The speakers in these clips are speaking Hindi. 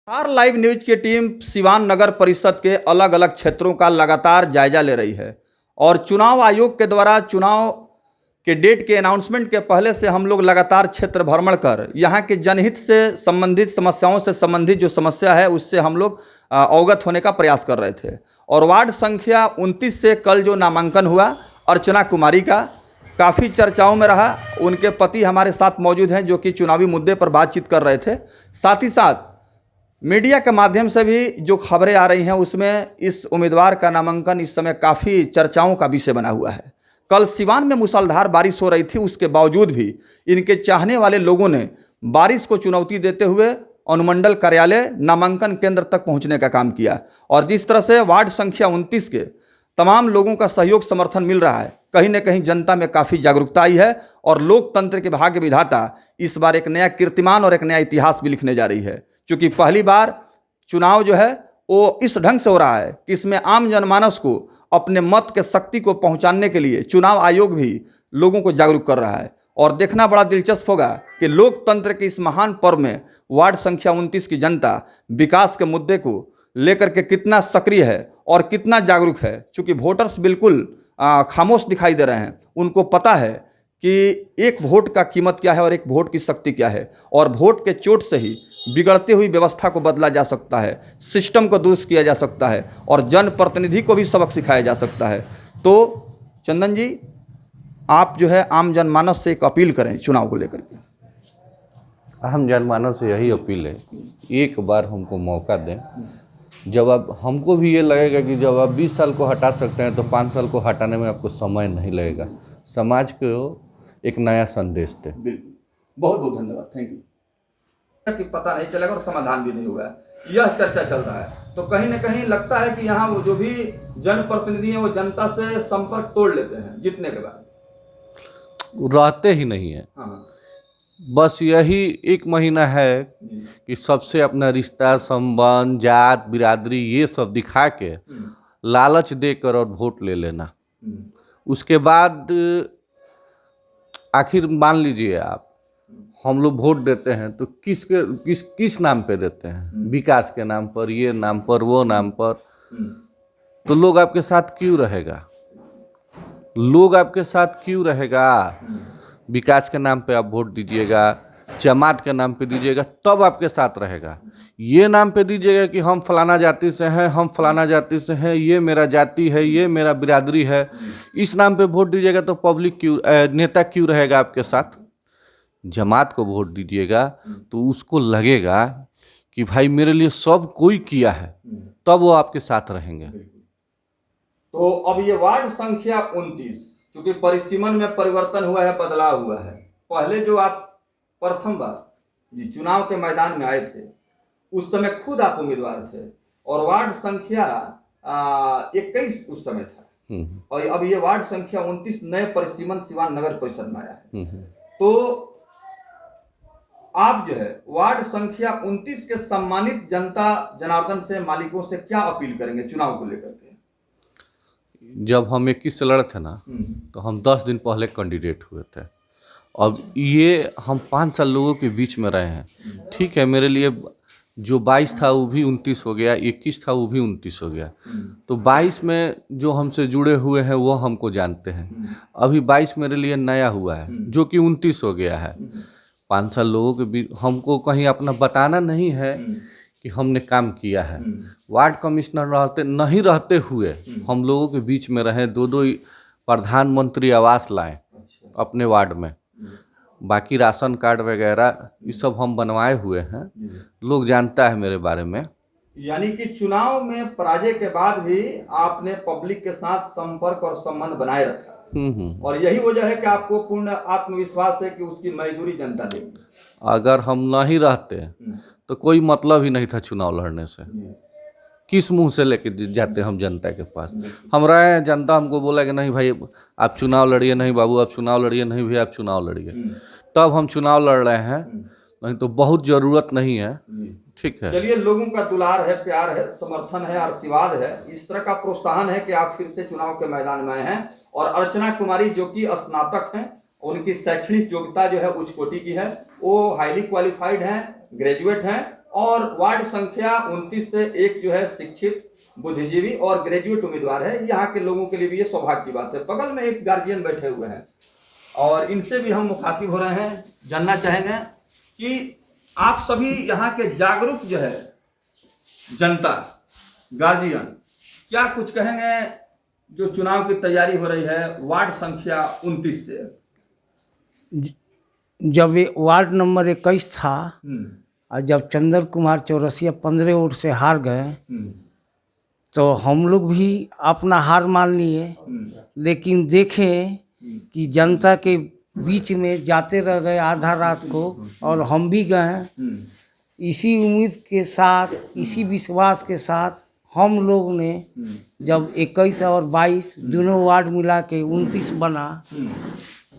आर लाइव न्यूज की टीम सिवान नगर परिषद के अलग अलग क्षेत्रों का लगातार जायजा ले रही है और चुनाव आयोग के द्वारा चुनाव के डेट के अनाउंसमेंट के पहले से हम लोग लगातार क्षेत्र भ्रमण कर यहाँ के जनहित से संबंधित समस्याओं से संबंधित जो समस्या है उससे हम लोग अवगत होने का प्रयास कर रहे थे। और वार्ड संख्या 29 से कल जो नामांकन हुआ अर्चना कुमारी का काफ़ी चर्चाओं में रहा। उनके पति हमारे साथ मौजूद हैं जो कि चुनावी मुद्दे पर बातचीत कर रहे थे। साथ ही साथ मीडिया के माध्यम से भी जो खबरें आ रही हैं उसमें इस उम्मीदवार का नामांकन इस समय काफ़ी चर्चाओं का विषय बना हुआ है। कल सिवान में मूसलाधार बारिश हो रही थी, उसके बावजूद भी इनके चाहने वाले लोगों ने बारिश को चुनौती देते हुए अनुमंडल कार्यालय नामांकन केंद्र तक पहुंचने का काम किया। और जिस तरह से वार्ड संख्या 29 के तमाम लोगों का सहयोग समर्थन मिल रहा है, कहीं न कहीं जनता में काफ़ी जागरूकता आई है और लोकतंत्र के भाग्य विधाता इस बार एक नया कीर्तिमान और एक नया इतिहास भी लिखने जा रही है। क्योंकि पहली बार चुनाव जो है वो इस ढंग से हो रहा है कि इसमें आम जनमानस को अपने मत के शक्ति को पहुंचाने के लिए चुनाव आयोग भी लोगों को जागरूक कर रहा है। और देखना बड़ा दिलचस्प होगा कि लोकतंत्र के इस महान पर्व में वार्ड संख्या 29 की जनता विकास के मुद्दे को लेकर के कितना सक्रिय है और कितना जागरूक है। चूँकि वोटर्स बिल्कुल खामोश दिखाई दे रहे हैं, उनको पता है कि एक वोट का कीमत क्या है और एक वोट की शक्ति क्या है, और वोट के चोट से ही बिगड़ती हुई व्यवस्था को बदला जा सकता है, सिस्टम को दुरुस्त किया जा सकता है और जनप्रतिनिधि को भी सबक सिखाया जा सकता है। तो चंदन जी, आप जो है आम जनमानस से एक अपील करें चुनाव को लेकर के। आम जनमानस से यही अपील है, एक बार हमको मौका दें। जब आप हमको भी ये लगेगा कि जब आप 20 साल को हटा सकते हैं तो 5 साल को हटाने में आपको समय नहीं लगेगा। समाज को एक नया संदेश दें। बिल्कुल, बहुत बहुत धन्यवाद, थैंक यू। कि पता नहीं चलेगा और समाधान भी नहीं हुआ है, यह चर्चा चल रहा है। तो कहीं ना कहीं लगता है कि यहाँ वो जो भी जनप्रतिनिधि हैं वो जनता से संपर्क तोड़ लेते हैं जीतने के बाद, रहते ही नहीं है। हाँ। बस यही एक महीना है कि सबसे अपना रिश्ता, संबंध, जात, बिरादरी ये सब दिखा के लालच देकर और वोट ले लेना। उसके बाद आखिर मान लीजिए आप, हम लोग वोट देते हैं तो किस नाम पे देते हैं? विकास के नाम पर, ये नाम पर, वो नाम पर। तो लोग आपके साथ क्यों रहेगा? लोग आपके साथ क्यों रहेगा? विकास के नाम पे आप वोट दीजिएगा, जमात के नाम पे दीजिएगा, तब आपके साथ रहेगा। ये नाम पे दीजिएगा कि हम फलाना जाति से हैं, हम फलाना जाति से हैं, ये मेरा जाति है, ये मेरा बिरादरी है, इस नाम पे वोट दीजिएगा तो पब्लिक क्यों, नेता क्यों रहेगा आपके साथ? जमात को वोट दीजिएगा तो उसको लगेगा कि भाई मेरे लिए सब कोई किया है, तब वो आपके साथ रहेंगे। तो अब ये वार्ड संख्या 29 क्योंकि परिसीमन में परिवर्तन हुआ है, बदलाव हुआ है। पहले जो आप प्रथम बार चुनाव के मैदान में आए थे उस समय खुद आप उम्मीदवार थे और वार्ड संख्या 21 उस समय था, और अब ये वार्ड संख्या 29 नए परिसीमन सिवान नगर परिषद में आया है। तो आप जो है वार्ड संख्या 29 के सम्मानित जनता जनार्दन से, मालिकों से क्या अपील करेंगे चुनाव को लेकर के? जब हम 21 से लड़े थे ना तो हम 10 दिन पहले कैंडिडेट हुए थे। अब ये हम 5 साल लोगों के बीच में रहे हैं। ठीक है, मेरे लिए जो 22 था वो भी 29 हो गया, 21 था वो भी 29 हो गया। तो 22 में जो हमसे जुड़े हुए हैं वो हमको जानते हैं। अभी 22 मेरे लिए नया हुआ है जो कि 29 हो गया है। 5 साल लोगों के बीच हमको कहीं अपना बताना नहीं है कि हमने काम किया है। वार्ड कमिश्नर नहीं रहते हुए हम लोगों के बीच में रहे, 2 प्रधानमंत्री आवास लाए अपने वार्ड में। बाकी राशन कार्ड वगैरह ये सब हम बनवाए हुए हैं, लोग जानता है मेरे बारे में। यानी कि चुनाव में पराजय के बाद भी आपने पब्लिक के साथ संपर्क और संबंध बनाए रखा, और यही वजह है कि आपको पूर्ण आत्मविश्वास है कि उसकी मजदूरी जनता देगी। अगर हम नहीं रहते तो कोई मतलब ही नहीं था चुनाव लड़ने से। किस मुंह से लेके जाते हम जनता के पास? हम रहे हैं, जनता हमको बोला कि नहीं भाई आप चुनाव लड़िए, नहीं बाबू आप चुनाव लड़िए, नहीं भैया आप चुनाव लड़िए, तब हम चुनाव लड़ रहे हैं, नहीं तो बहुत ज़रूरत नहीं है। ठीक है, चलिए, लोगों का दुलार है, प्यार है, समर्थन है, आशीर्वाद है, इस तरह का प्रोत्साहन है कि आप फिर से चुनाव के मैदान में आए हैं। और अर्चना कुमारी जो कि स्नातक हैं, उनकी शैक्षणिक योग्यता जो है उच्च कोटि की है, वो हाईली क्वालिफाइड हैं, ग्रेजुएट हैं और वार्ड संख्या 29 से एक जो है शिक्षित, बुद्धिजीवी और ग्रेजुएट उम्मीदवार है। यहाँ के लोगों के लिए भी ये सौभाग्य की बात है। बगल में एक गार्जियन बैठे हुए हैं और इनसे भी हम मुखातिब हो रहे हैं। जानना चाहेंगे कि आप सभी यहाँ के जागरूक जो है जनता, गार्जियन, क्या कुछ कहेंगे जो चुनाव की तैयारी हो रही है वार्ड संख्या 29 से? जब ये वार्ड नंबर 21 था और जब चंदन कुमार चौरसिया 15 वोट से हार गए तो हम लोग भी अपना हार मान लिए, लेकिन देखें कि जनता के बीच में जाते रह गए आधा रात को और हम भी गए। इसी उम्मीद के साथ, इसी विश्वास के साथ हम लोग ने जब 21 और 22 दोनों वार्ड मिला के 29 बना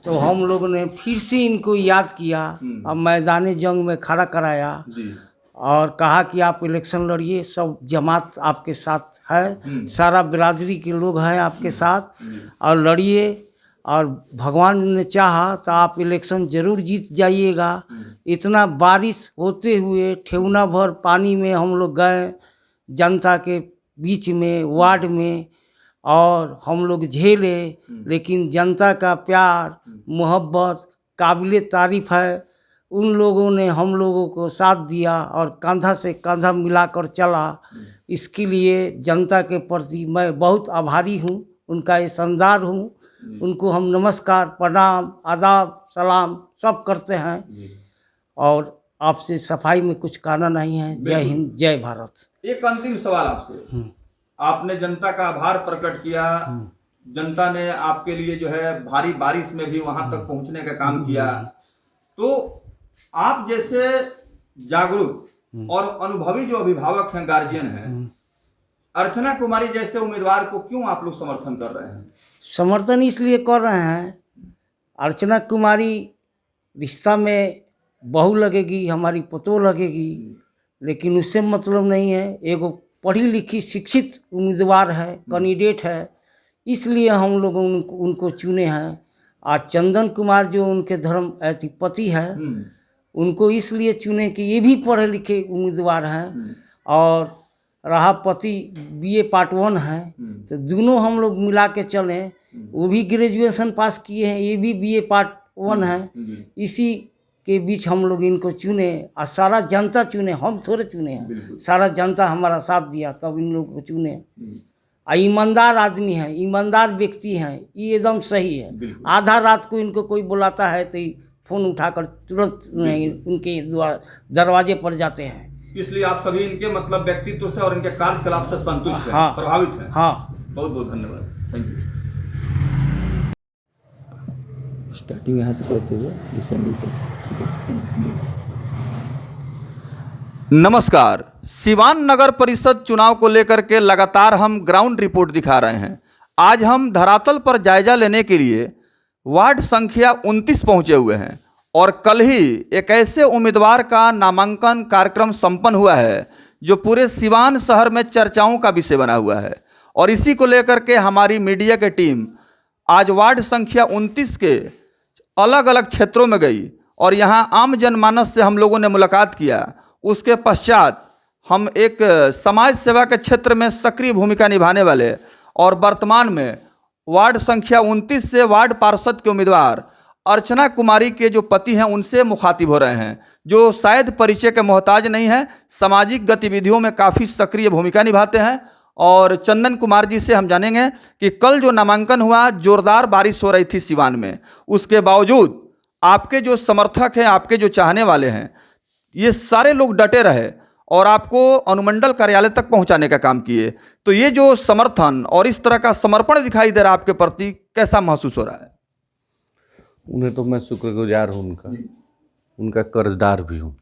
तो हम लोग ने फिर से इनको याद किया और मैदान जंग में खड़ा कराया और कहा कि आप इलेक्शन लड़िए, सब जमात आपके साथ है, सारा बिरादरी के लोग हैं आपके साथ और लड़िए और भगवान ने चाहा तो आप इलेक्शन ज़रूर जीत जाइएगा। इतना बारिश होते हुए ठेवना भर पानी में हम लोग गए जनता के बीच में, वार्ड में, और हम लोग झेले, लेकिन जनता का प्यार मोहब्बत काबिले तारीफ़ है। उन लोगों ने हम लोगों को साथ दिया और कंधा से कंधा मिलाकर चला। इसके लिए जनता के प्रति मैं बहुत आभारी हूँ, उनका एहसानदार हूँ। उनको हम नमस्कार, प्रणाम, आदाब, सलाम सब करते हैं और आपसे सफाई में कुछ कहना नहीं है। जय हिंद, जय भारत। एक अंतिम सवाल आपसे। आपने जनता का आभार प्रकट किया, जनता ने आपके लिए जो है भारी बारिश में भी वहां तक पहुंचने का काम किया, तो आप जैसे जागरूक और अनुभवी जो अभिभावक हैं, गार्जियन हैं, अर्चना कुमारी जैसे उम्मीदवार को क्यों आप लोग समर्थन कर रहे हैं? समर्थन इसलिए कर रहे हैं, अर्चना कुमारी रिश्ता में बहू लगेगी, हमारी पतोह लगेगी, लेकिन उससे मतलब नहीं है। एगो पढ़ी लिखी शिक्षित उम्मीदवार है, कैंडिडेट है, इसलिए हम लोग उनको चुने हैं। आज चंदन कुमार जो उनके धर्म पति है, उनको इसलिए चुने कि ये भी पढ़े लिखे उम्मीदवार हैं और रहा पति BA पार्ट 1 है, तो दोनों हम लोग मिला के चलें। वो भी ग्रेजुएशन पास किए हैं, ये भी BA पार्ट 1 है। इसी के बीच हम लोग इनको चुने और सारा जनता चुने, हम थोड़े चुने हैं, सारा जनता हमारा साथ दिया तब इन लोगों को चुने। ईमानदार आदमी है, ईमानदार व्यक्ति हैं, ये एकदम सही है। आधा रात को इनको कोई बुलाता है तो फ़ोन उठाकर तुरंत उनके दरवाजे पर जाते हैं। इसलिए आप सभी इनके मतलब व्यक्तित्व से और इनके कार्यकलाप से संतुष्ट हैं, हाँ, प्रभावित हैं। हाँ, बहुत बहुत धन्यवाद, थैंक यू। स्टार्टिंग यहाँ से करते हुए नमस्कार। सिवान नगर परिषद चुनाव को लेकर के लगातार हम ग्राउंड रिपोर्ट दिखा रहे हैं। आज हम धरातल पर जायजा लेने के लिए वार्ड संख्या 29 पहुंचे हुए हैं और कल ही एक ऐसे उम्मीदवार का नामांकन कार्यक्रम संपन्न हुआ है जो पूरे सिवान शहर में चर्चाओं का विषय बना हुआ है। और इसी को लेकर के हमारी मीडिया की टीम आज वार्ड संख्या 29 के अलग अलग क्षेत्रों में गई और यहाँ आम जनमानस से हम लोगों ने मुलाकात किया। उसके पश्चात हम एक समाज सेवा के क्षेत्र में सक्रिय भूमिका निभाने वाले और वर्तमान में वार्ड संख्या 29 से वार्ड पार्षद के उम्मीदवार अर्चना कुमारी के जो पति हैं उनसे मुखातिब हो रहे हैं, जो शायद परिचय के मोहताज नहीं हैं, सामाजिक गतिविधियों में काफ़ी सक्रिय भूमिका निभाते हैं। और चंदन कुमार जी से हम जानेंगे कि कल जो नामांकन हुआ, जोरदार बारिश हो रही थी सिवान में, उसके बावजूद आपके जो समर्थक हैं, आपके जो चाहने वाले हैं, ये सारे लोग डटे रहे और आपको अनुमंडल कार्यालय तक पहुंचाने का काम किए। तो ये जो समर्थन और इस तरह का समर्पण दिखाई दे रहा है आपके प्रति, कैसा महसूस हो रहा है? उन्हें तो मैं शुक्रगुजार हूँ, उनका कर्जदार भी हूँ।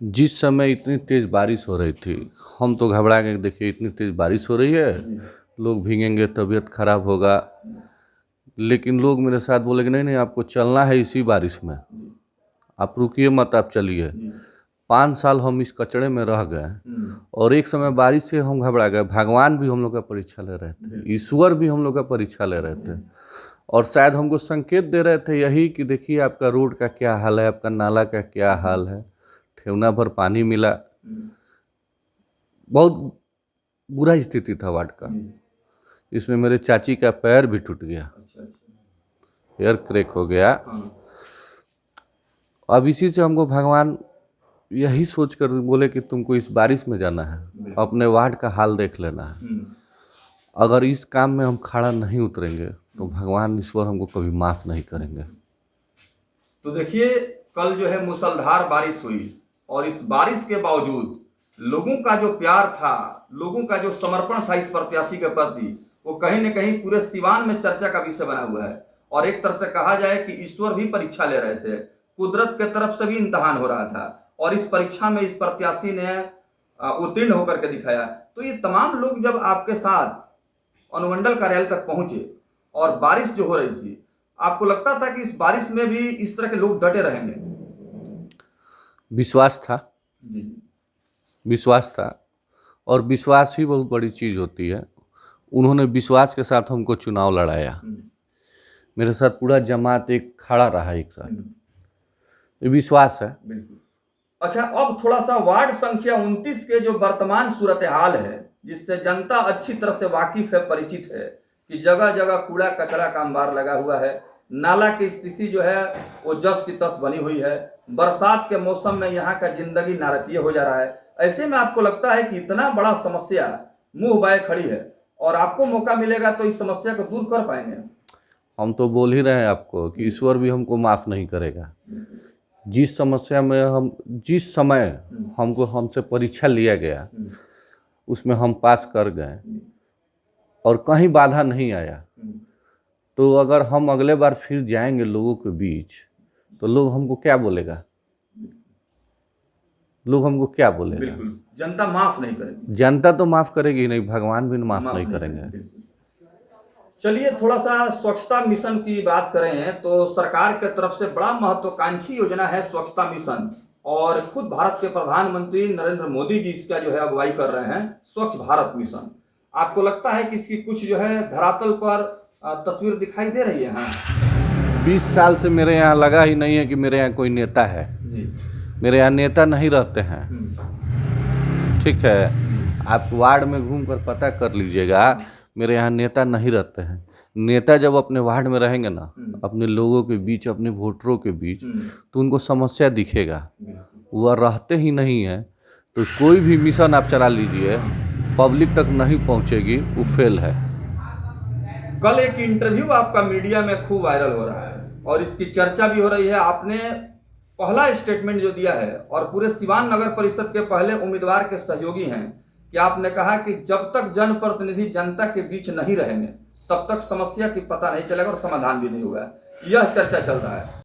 जिस समय इतनी तेज़ बारिश हो रही थी, हम तो घबरा गए, देखिए इतनी तेज़ बारिश हो रही है, लोग भीगेंगे, तबीयत खराब होगा। लेकिन लोग मेरे साथ बोले कि नहीं नहीं, आपको चलना है इसी बारिश में, आप रुकिए मत, आप चलिए। 5 साल हम इस कचड़े में रह गए और एक समय बारिश से हम घबरा गए। भगवान भी हम लोग का परीक्षा ले रहे थे, ईश्वर भी हम लोग का परीक्षा ले रहे थे और शायद हमको संकेत दे रहे थे यही कि देखिए आपका रोड का क्या हाल है, आपका नाला का क्या हाल है, ठेवना भर पानी मिला। बहुत बुरा स्थिति था वार्ड का। इसमें मेरे चाची का पैर भी टूट गया, पैर क्रैक हो गया। अब इसी से हमको भगवान यही सोच कर बोले कि तुमको इस बारिश में जाना है, अपने वार्ड का हाल देख लेना है। अगर इस काम में हम खड़ा नहीं उतरेंगे तो भगवान ईश्वर हमको कभी माफ़ नहीं करेंगे। तो देखिए, कल जो है मूसलाधार बारिश हुई और इस बारिश के बावजूद लोगों का जो प्यार था, लोगों का जो समर्पण था इस प्रत्याशी के प्रति, वो कहीं न कहीं पूरे सिवान में चर्चा का विषय बना हुआ है। और एक तरह से कहा जाए कि ईश्वर भी परीक्षा ले रहे थे, कुदरत के तरफ से भी इम्तहान हो रहा था, और इस परीक्षा में इस प्रत्याशी ने उत्तीर्ण होकर के दिखाया। तो ये तमाम लोग जब आपके साथ अनुमंडल कार्यालय तक पहुंचे और बारिश जो हो रही थी, आपको लगता था कि इस बारिश में भी इस तरह के लोग डटे रहेंगे? विश्वास था, विश्वास था, और विश्वास ही बहुत बड़ी चीज़ होती है। उन्होंने विश्वास के साथ हमको चुनाव लड़ाया। मेरे साथ पूरा जमात एक खड़ा रहा एक साथ, ये विश्वास है। बिल्कुल। अच्छा, अब थोड़ा सा वार्ड संख्या 29 के जो वर्तमान सूरत हाल है, जिससे जनता अच्छी तरह से वाकिफ है, परिचित है कि जगह जगह कूड़ा कचरा का अंबार लगा हुआ है, नाला की स्थिति जो है वो जस की तस बनी हुई है, बरसात के मौसम में यहाँ का जिंदगी नारकीय हो जा रहा है। ऐसे में आपको लगता है कि इतना बड़ा समस्या मुंह बाए खड़ी है और आपको मौका मिलेगा तो इस समस्या को दूर कर पाएंगे? हम तो बोल ही रहे हैं आपको कि ईश्वर भी हमको माफ़ नहीं करेगा। जिस समस्या में हम, जिस समय हमसे परीक्षा लिया गया, उसमें हम पास कर गए और कहीं बाधा नहीं आया। तो अगर हम अगले बार फिर जाएंगे लोगों के बीच, तो लोग हमको क्या बोलेगा? लोग हमको क्या बोलेगा? बिल्कुल, जनता माफ नहीं करेगी। जनता तो माफ करेगी नहीं, भगवान भी माफ नहीं करेंगे। चलिए, थोड़ा सा स्वच्छता मिशन की बात करें तो सरकार के तरफ से बड़ा महत्वाकांक्षी योजना है स्वच्छता मिशन, और खुद भारत के प्रधानमंत्री नरेंद्र मोदी जी इसका जो है अगुवाई कर रहे हैं, स्वच्छ भारत मिशन। आपको लगता है कि इसकी कुछ जो है धरातल पर तस्वीर दिखाई दे रही है? 20 साल से मेरे यहाँ लगा ही नहीं है कि मेरे यहाँ कोई नेता है। मेरे यहाँ नेता नहीं रहते हैं, ठीक है। आप वार्ड में घूम कर पता कर लीजिएगा, मेरे यहाँ नेता नहीं रहते हैं। नेता जब अपने वार्ड में रहेंगे ना, अपने लोगों के बीच, अपने वोटरों के बीच, तो उनको समस्या दिखेगा। वह रहते ही नहीं है तो कोई भी मिशन आप चला लीजिए, पब्लिक तक नहीं पहुँचेगी, वो फेल है। कल एक इंटरव्यू आपका मीडिया में खूब वायरल हो रहा है और इसकी चर्चा भी हो रही है। आपने पहला स्टेटमेंट जो दिया है और पूरे सिवान नगर परिषद के पहले उम्मीदवार के सहयोगी हैं कि आपने कहा कि जब तक जनप्रतिनिधि जनता के बीच नहीं रहेंगे तब तक समस्या की पता नहीं चलेगा और समाधान भी नहीं होगा। यह चर्चा चल रहा है।